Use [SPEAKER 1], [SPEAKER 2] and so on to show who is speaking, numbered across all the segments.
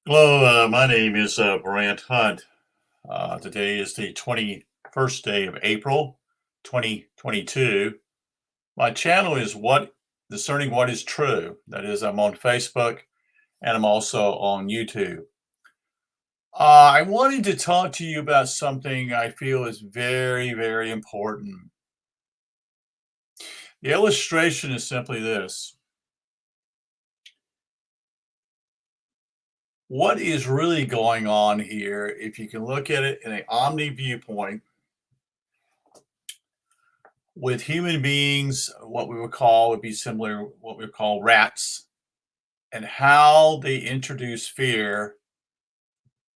[SPEAKER 1] Hello, my name is Brant Hunt. Today is the 21st day of April, 2022. My channel is What Discerning What is True. That is, I'm on Facebook and I'm also on YouTube. I wanted to talk to you about something I feel is very, very important. The illustration is simply this. What is really going on here, if you can look at it in an omni viewpoint, with human beings, what we would call would be similar what we would call rats, and how they introduce fear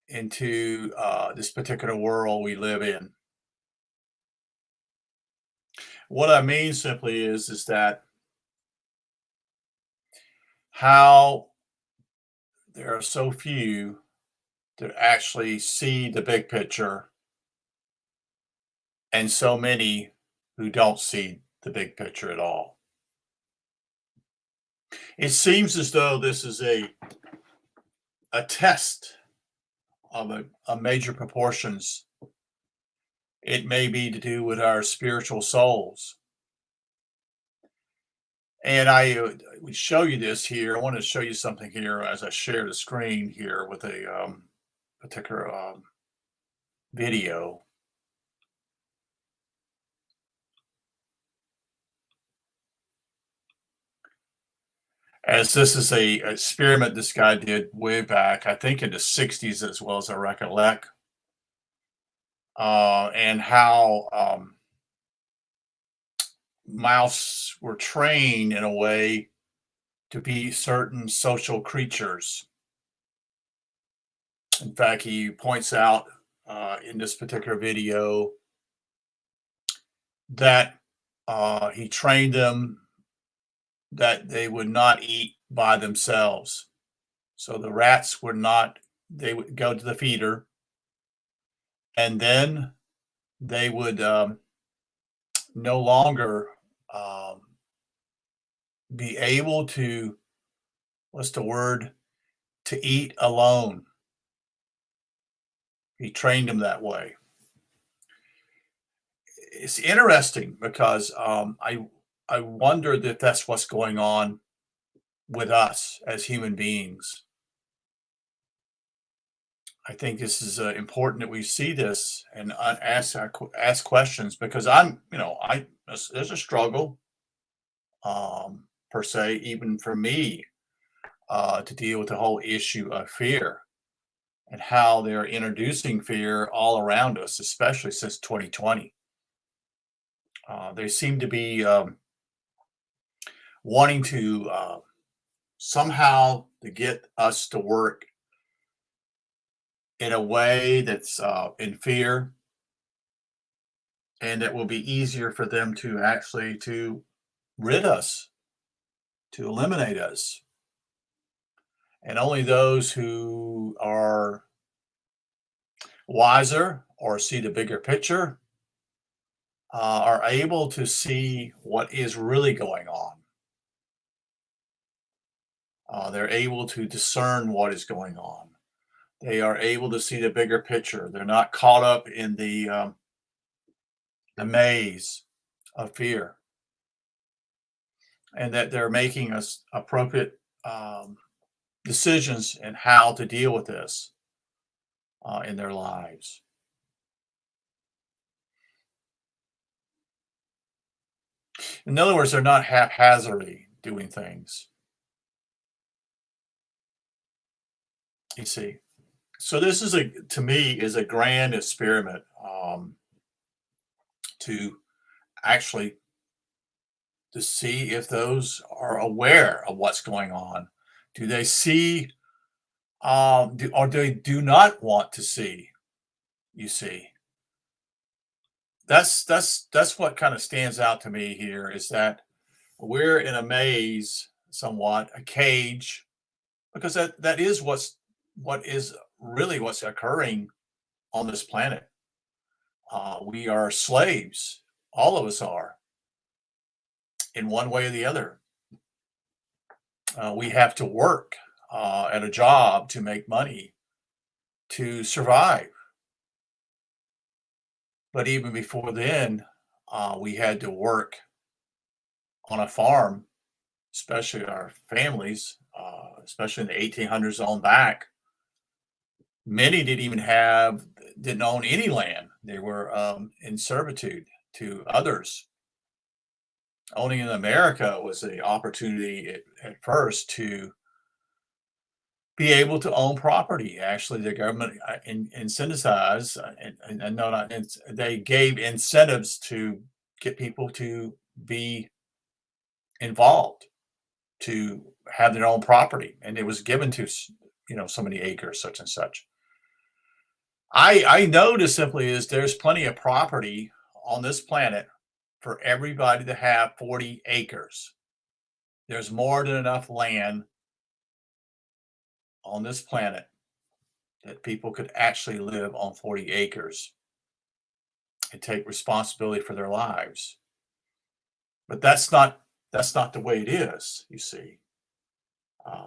[SPEAKER 1] into this particular world we live in. What I mean simply is that how there are so few that actually see the big picture, and so many who don't see the big picture at all. It seems as though this is a test of a major proportions. It may be to do with our spiritual souls. And I would show you this here. I want to show you something here as I share the screen here with a particular video. As this is a experiment this guy did way back, I think in the 60s, as well as I recollect, and how mouse were trained in a way to be certain social creatures. In fact, he points out in this particular video that he trained them that they would not eat by themselves. So the rats were not, they would go to the feeder, and then they would no longer um, be able to, what's the word, to eat alone. He trained them that way. It's interesting because I wondered if that's what's going on with us as human beings. I think this is important that we see this and ask questions, because there's a struggle, per se, even for me, to deal with the whole issue of fear and how they're introducing fear all around us, especially since 2020. They seem to be wanting to somehow to get us to work in a way that's in fear, and it will be easier for them to actually to rid us, to eliminate us. And only those who are wiser or see the bigger picture are able to see what is really going on. They're able to discern what is going on. They are able to see the bigger picture. They're not caught up in the maze of fear, and that they're making us appropriate decisions and how to deal with this in their lives. In other words, they're not haphazardly doing things. You see, so this is to me, is a grand experiment to actually to see if those are aware of what's going on. Do they see, or they do not want to see? You see, that's what kind of stands out to me here, is that we're in a maze, somewhat a cage, because that is what is really what's occurring on this planet. We are slaves, all of us are, in one way or the other. We have to work. at a job to make money to survive. But even before then, we had to work on a farm, especially our families, especially in the 1800s on back. Many didn't own any land. They were in servitude to others. Owning in America was the opportunity at first to be able to own property. Actually, the government incentivized, and no, not they gave incentives to get people to be involved, to have their own property, and it was given to so many acres, such and such. I know this simply is there's plenty of property on this planet for everybody to have 40 acres. There's more than enough land on this planet that people could actually live on 40 acres and take responsibility for their lives. But that's not the way it is, you see.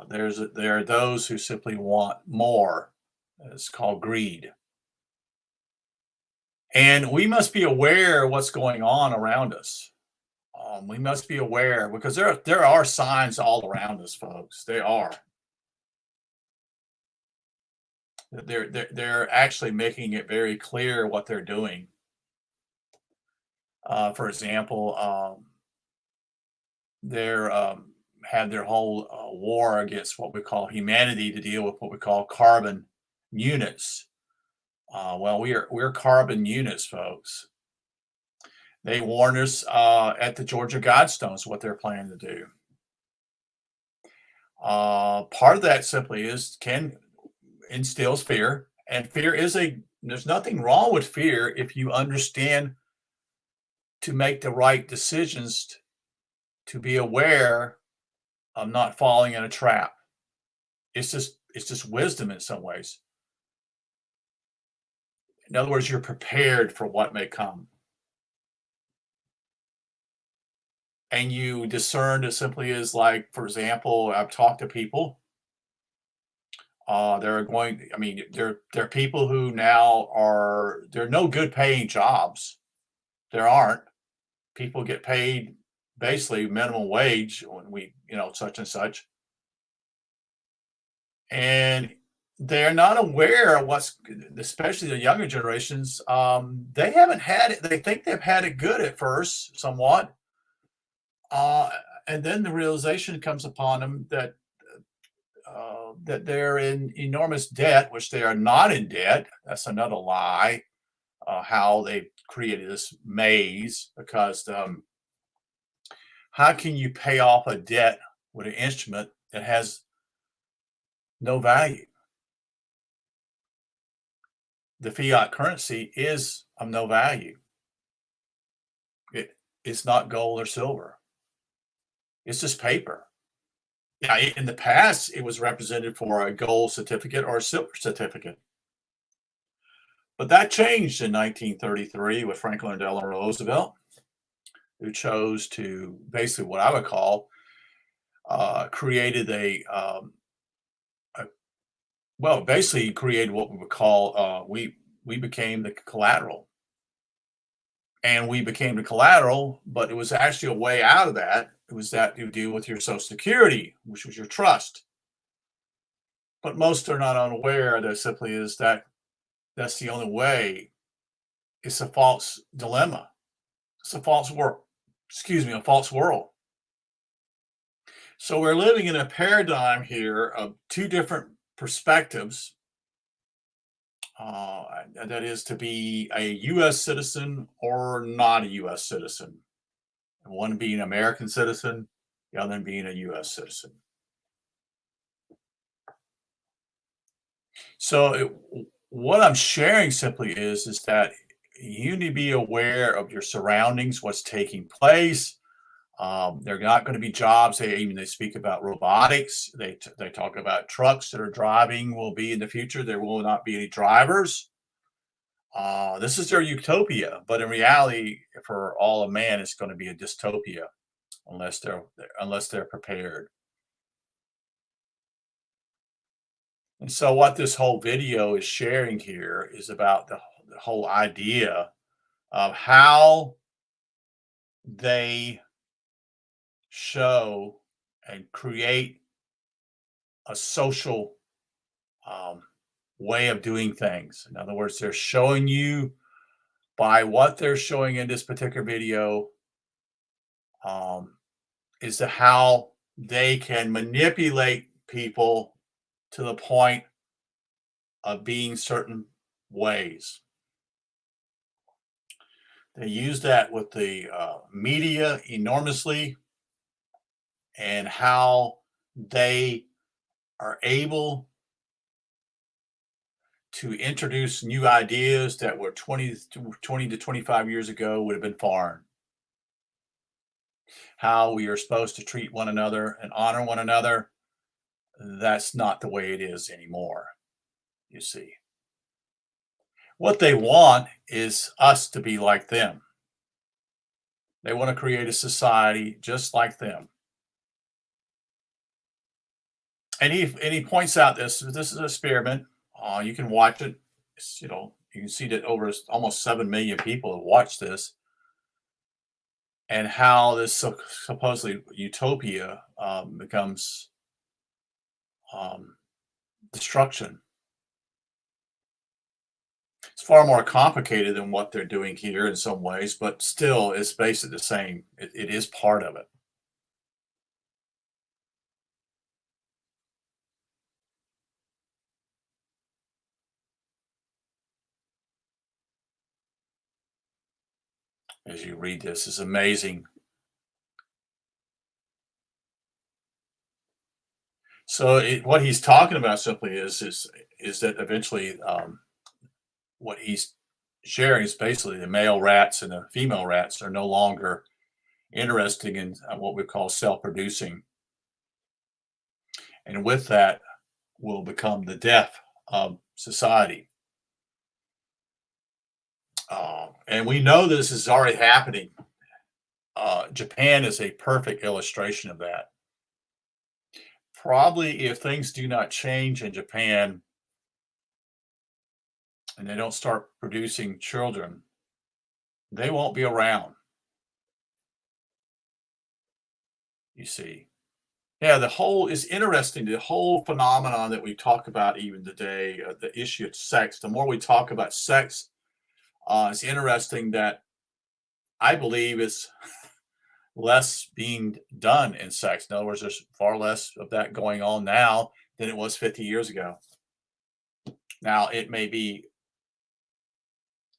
[SPEAKER 1] There are those who simply want more. It's called greed. And we must be aware of what's going on around us. We must be aware because there are signs all around us, folks. They are. They're actually making it very clear what they're doing. For example, they're had their whole war against what we call humanity to deal with what we call carbon units. Well, we're carbon units, folks. They warned us at the Georgia Guidestones what they're planning to do. Part of that simply can instills fear, and there's nothing wrong with fear if you understand to make the right decisions, to be aware of not falling in a trap. It's just wisdom in some ways. In other words, you're prepared for what may come. And you discern it simply is like, for example, I've talked to people. There are people who now there are no good paying jobs. There aren't. People get paid basically minimum wage when such and such. And they're not aware of especially the younger generations. They haven't had it. They think they've had it good at first, somewhat. And then the realization comes upon them that they're in enormous debt, which they are not in debt. That's another lie. How they created this maze, because how can you pay off a debt with an instrument that has no value? The fiat currency is of no value. It's not gold or silver. It's just paper. Yeah, in the past, it was represented for a gold certificate or a silver certificate. But that changed in 1933 with Franklin Delano Roosevelt, who chose to basically what I would call created basically created what we would call we became the collateral, and we became the collateral, but it was actually a way out of that. It was that you deal with your Social Security, which was your trust. But most are not unaware that simply is that's the only way. It's a false dilemma. It's a false world. Excuse me, a false world. So we're living in a paradigm here of two different perspectives. That is to be a U.S. citizen or not a U.S. citizen. One being an American citizen, the other being a U.S. citizen. So what I'm sharing simply is that you need to be aware of your surroundings, what's taking place. There are not going to be jobs. They speak about robotics. They talk about trucks that are driving will be in the future. There will not be any drivers. This is their utopia, but in reality, for all of man, it's going to be a dystopia unless they're prepared. And so what this whole video is sharing here is about the whole idea of how they show and create a social um, way of doing things. In other words, they're showing you by what they're showing in this particular video um, is to how they can manipulate people to the point of being certain ways. They use that with the media enormously and how they are able to introduce new ideas that were 20 to 25 years ago would have been foreign. How we are supposed to treat one another and honor one another, that's not the way it is anymore, you see. What they want is us to be like them. They want to create a society just like them. And he points out this is an experiment. You can watch it. You can see that almost 7 million people have watched this, and how this supposedly utopia becomes um, destruction. It's far more complicated than what they're doing here in some ways, but still, it's basically the same. It is part of it. As you read this, it's amazing. So what he's talking about simply is that eventually what he's sharing is basically the male rats and the female rats are no longer interested in what we call self-producing, and with that will become the death of society. And we know this is already happening. Japan is a perfect illustration of that. Probably if things do not change in Japan and they don't start producing children, they won't be around, you see. Yeah, the whole is interesting. The whole phenomenon that we talk about even today, the issue of sex. The more we talk about sex, it's interesting that I believe it's less being done in sex. In other words, there's far less of that going on now than it was 50 years ago. Now, it may be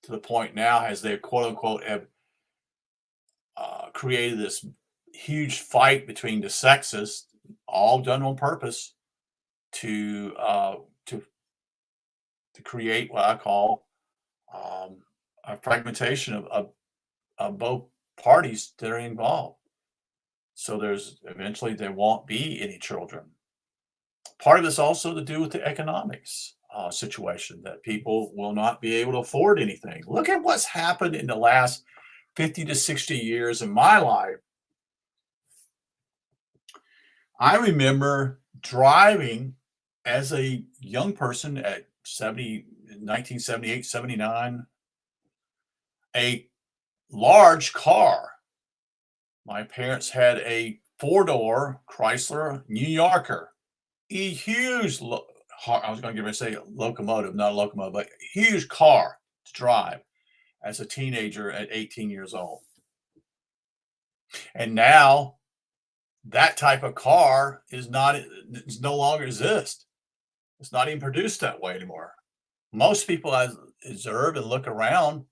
[SPEAKER 1] to the point now as they quote unquote have created this huge fight between the sexes, all done on purpose to to create what I call a fragmentation of both parties that are involved. So there's eventually there won't be any children. Part of this also to do with the economics situation that people will not be able to afford anything. Look at what's happened in the last 50 to 60 years in my life. I remember driving as a young person at 1978, 79, a large car. My parents had a four-door Chrysler New Yorker, a huge, I was going to give it say locomotive, not a locomotive, but huge car to drive as a teenager at 18 years old. And now that type of car is not, it's no longer exist. It's not even produced that way anymore. Most people I observe and look around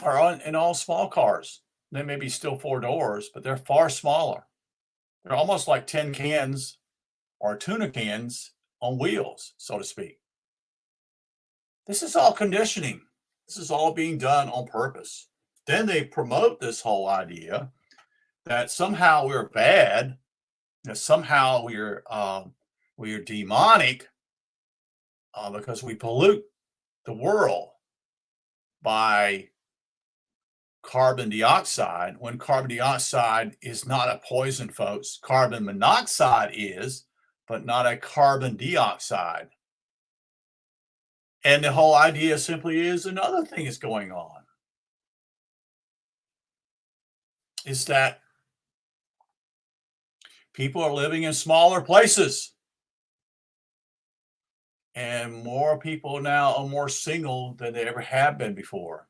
[SPEAKER 1] are in all small cars. They may be still four doors, but they're far smaller. They're almost like tin cans or tuna cans on wheels, so to speak. This is all conditioning. This is all being done on purpose. Then they promote this whole idea that somehow we're bad, that somehow we're demonic because we pollute the world by carbon dioxide, when carbon dioxide is not a poison, folks. Carbon monoxide is, but not a carbon dioxide. And the whole idea simply is another thing is going on is that people are living in smaller places and more people now are more single than they ever have been before.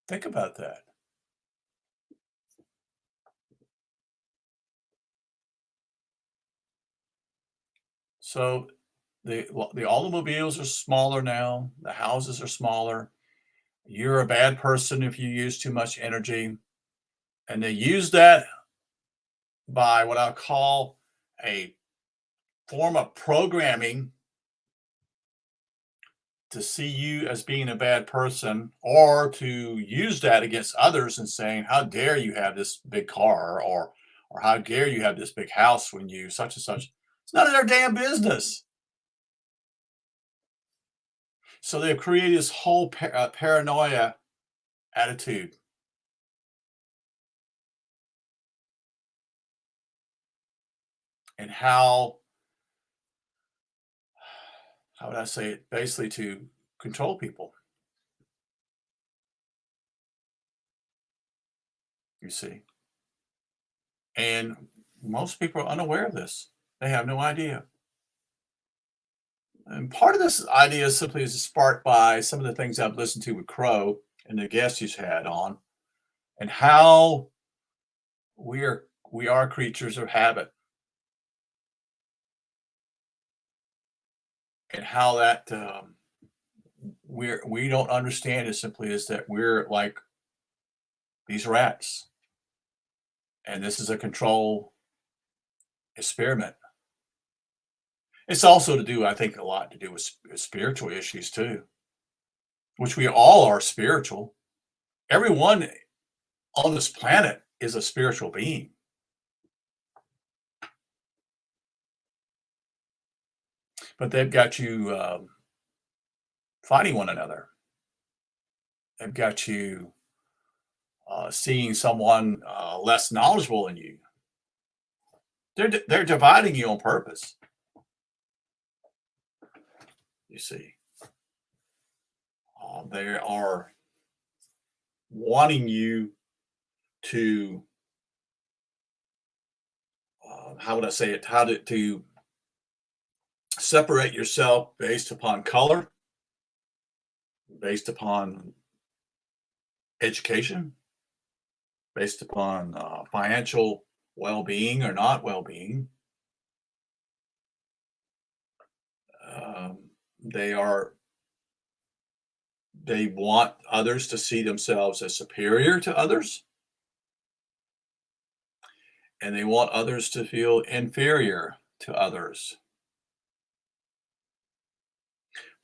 [SPEAKER 1] Think about that. So the automobiles are smaller now, the houses are smaller. You're a bad person if you use too much energy. And they use that by what I'll call a form of programming to see you as being a bad person or to use that against others and saying, how dare you have this big car or how dare you have this big house when you such and such. It's none of their damn business. So they've created this whole paranoia attitude. And how would I say it? Basically to control people, you see. And most people are unaware of this. They have no idea. And part of this idea simply is sparked by some of the things I've listened to with Crow and the guests he's had on, and how we are creatures of habit, and how that we don't understand it simply is that we're like these rats, and this is a control experiment. It's also to do, I think, a lot to do with spiritual issues too, which we all are spiritual. Everyone on this planet is a spiritual being. But they've got you fighting one another. They've got you seeing someone less knowledgeable than you. They're dividing you on purpose. You see, they are wanting you to how would I say it? How to separate yourself based upon color, based upon education, based upon financial well-being or not well-being. Um, they are they want others to see themselves as superior to others, and they want others to feel inferior to others.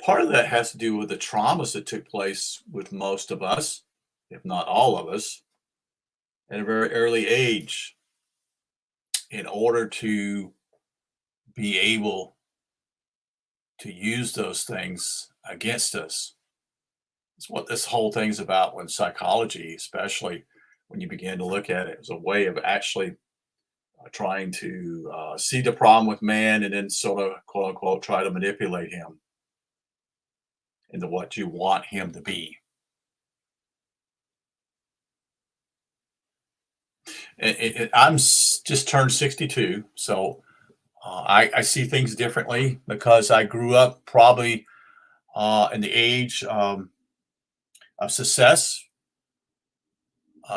[SPEAKER 1] Part of that has to do with the traumas that took place with most of us, if not all of us, at a very early age in order to be able to use those things against us. It's what this whole thing's about when psychology, especially when you begin to look at it as a way of actually trying to see the problem with man and then sort of quote unquote try to manipulate him into what you want him to be. Just turned 62, so I see things differently because I grew up probably in the age of success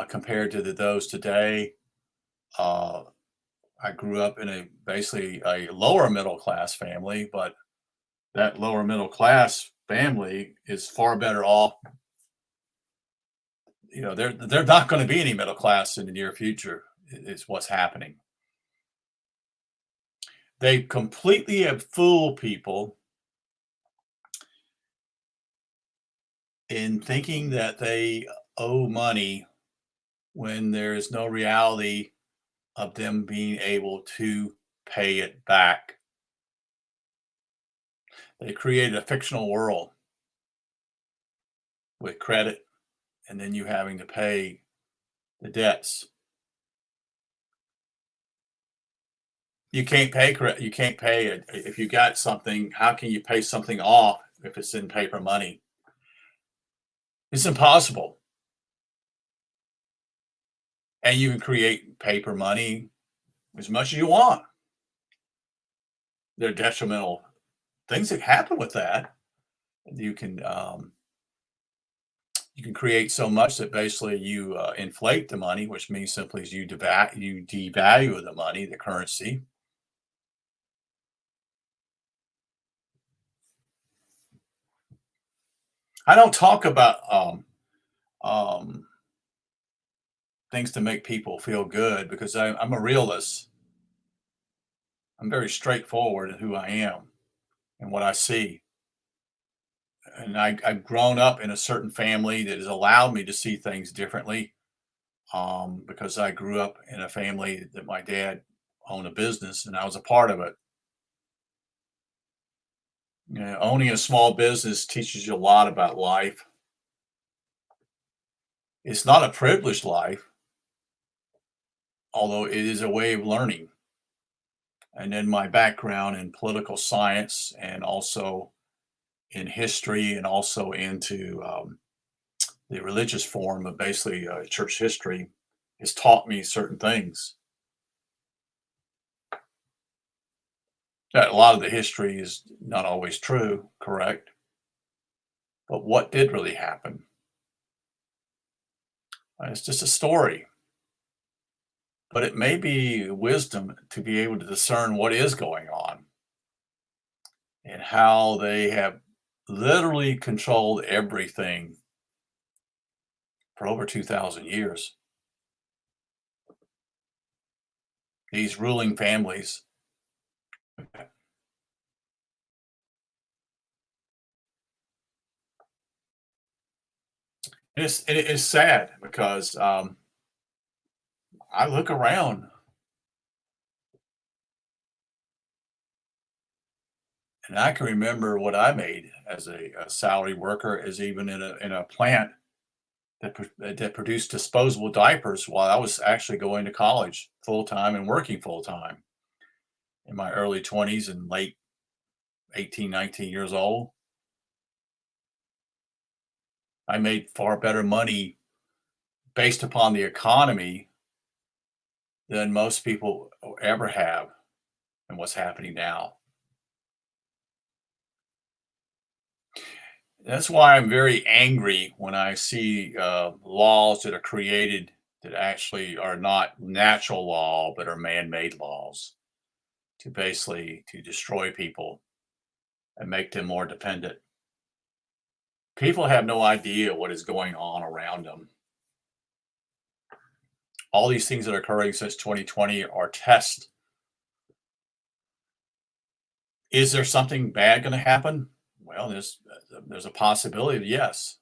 [SPEAKER 1] compared to those today. Uh, I grew up in a basically a lower middle class family, but that lower middle class family is far better off. You know, they're not going to be any middle class in the near future. Is what's happening. They completely have fooled people in thinking that they owe money when there is no reality of them being able to pay it back. They created a fictional world with credit and then you having to pay the debts. You can't pay it. If you got something, how can you pay something off if it's in paper money? It's impossible. And you can create paper money as much as you want. There are detrimental things that happen with that. You can you can create so much that basically you inflate the money, which means simply is you devalue the money, the currency. I don't talk about um, things to make people feel good because I'm a realist. I'm very straightforward in who I am and what I see. And I've grown up in a certain family that has allowed me to see things differently because I grew up in a family that my dad owned a business and I was a part of it. You know, owning a small business teaches you a lot about life. It's not a privileged life, although it is a way of learning. And then my background in political science and also in history and also into the religious form of basically church history has taught me certain things. That a lot of the history is not always true, correct? But what did really happen? It's just a story, but it may be wisdom to be able to discern what is going on and how they have literally controlled everything for over 2,000 years. These ruling families. It is sad because I look around and I can remember what I made as a salary worker, as even in a plant that produced disposable diapers while I was actually going to college full time and working full time in my early 20s and late 18, 19 years old. I made far better money based upon the economy than most people ever have and what's happening now. That's why I'm very angry when I see laws that are created that actually are not natural law, but are man-made laws to basically to destroy people and make them more dependent. People have no idea what is going on around them. All these things that are occurring since 2020 are tests. Is there something bad going to happen? Well, there's a possibility, yes.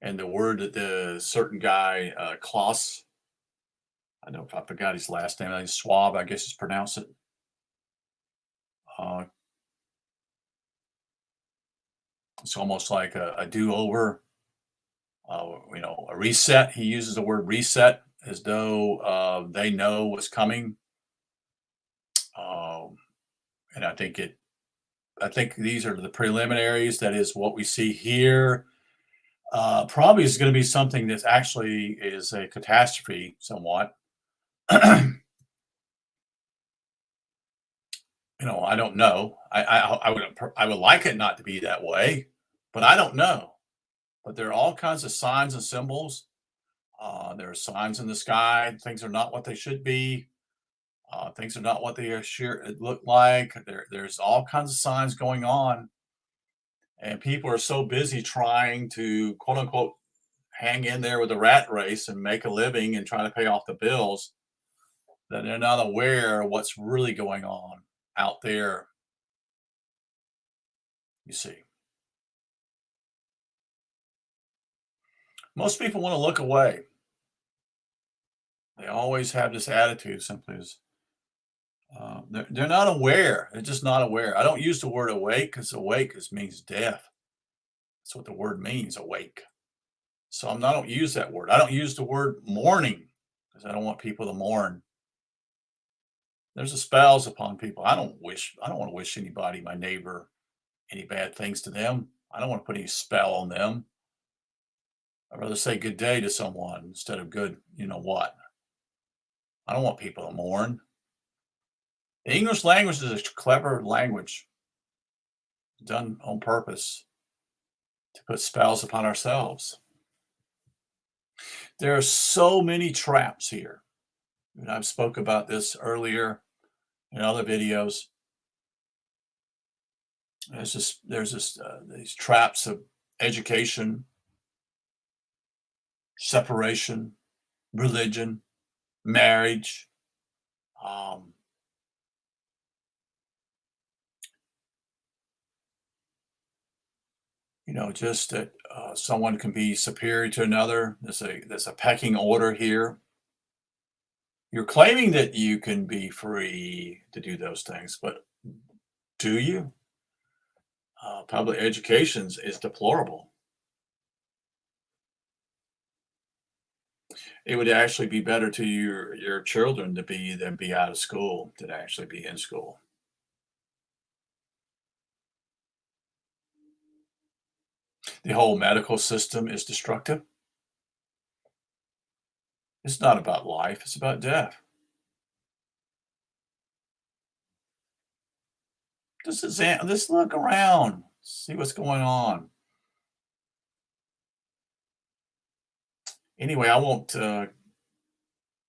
[SPEAKER 1] And the word that the certain guy, Klaus, I know I forgot his last name. I think Schwab, I guess is pronounce it. Uh, it's almost like a do-over, a reset. He uses the word reset as though they know what's coming. Um, and I think these are the preliminaries. That is what we see here. Probably is going to be something that actually is a catastrophe, somewhat. I don't know. I would like it not to be that way, but I don't know. But there are all kinds of signs and symbols. There are signs in the sky. Things are not what they should be. Things are not what they are sure look like. There's all kinds of signs going on, and people are so busy trying to quote unquote hang in there with the rat race and make a living and try to pay off the bills that they're not aware of what's really going on out there. You see, most people want to look away. They always have this attitude, simply as they're not aware. They're just not aware. I don't use the word awake because awake means death. That's what the word means, awake. So I don't use that word. I don't use the word mourning because I don't want people to mourn. There's a spells upon people. I don't want to wish anybody, my neighbor, any bad things to them. I don't want to put any spell on them. I'd rather say good day to someone instead of good, you know what. I don't want people to mourn. The English language is a clever language done on purpose to put spells upon ourselves. There are so many traps here. And I've spoke about this earlier in other videos. There's these traps of education, separation, religion, marriage, um, just that someone can be superior to another. There's a pecking order here. You're claiming that you can be free to do those things, but do you? Public education is deplorable. It would actually be better to your children to be out of school than actually be in school. The whole medical system is destructive. It's not about life, it's about death. Just look around, see what's going on. Anyway, I won't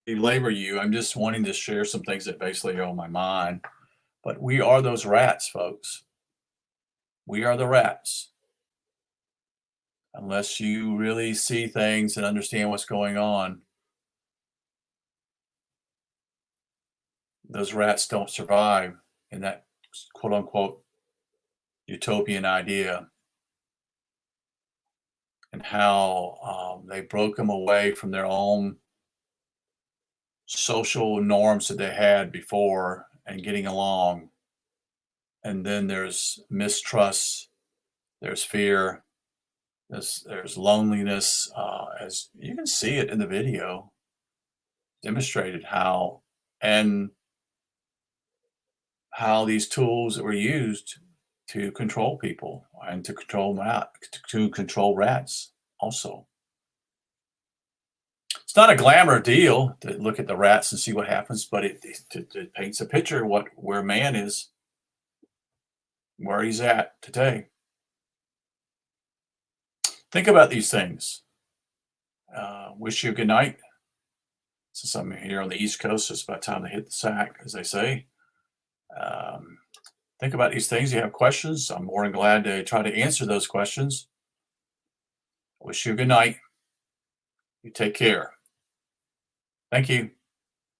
[SPEAKER 1] belabor you. I'm just wanting to share some things that basically are on my mind. But we are those rats, folks. We are the rats. Unless you really see things and understand what's going on, those rats don't survive in that quote unquote utopian idea, and how they broke them away from their own social norms that they had before and getting along. And then there's mistrust, there's fear, there's loneliness. As you can see it in the video, demonstrated and how these tools that were used to control people and to control rats also. It's not a glamour deal to look at the rats and see what happens, but it paints a picture of where man is, where he's at today. Think about these things. Wish you a good night. Since I'm here on the East Coast, it's about time to hit the sack, as they say. Think about these things. You have questions, I'm more than glad to try to answer those questions. Wish you a good night. You take care. Thank you.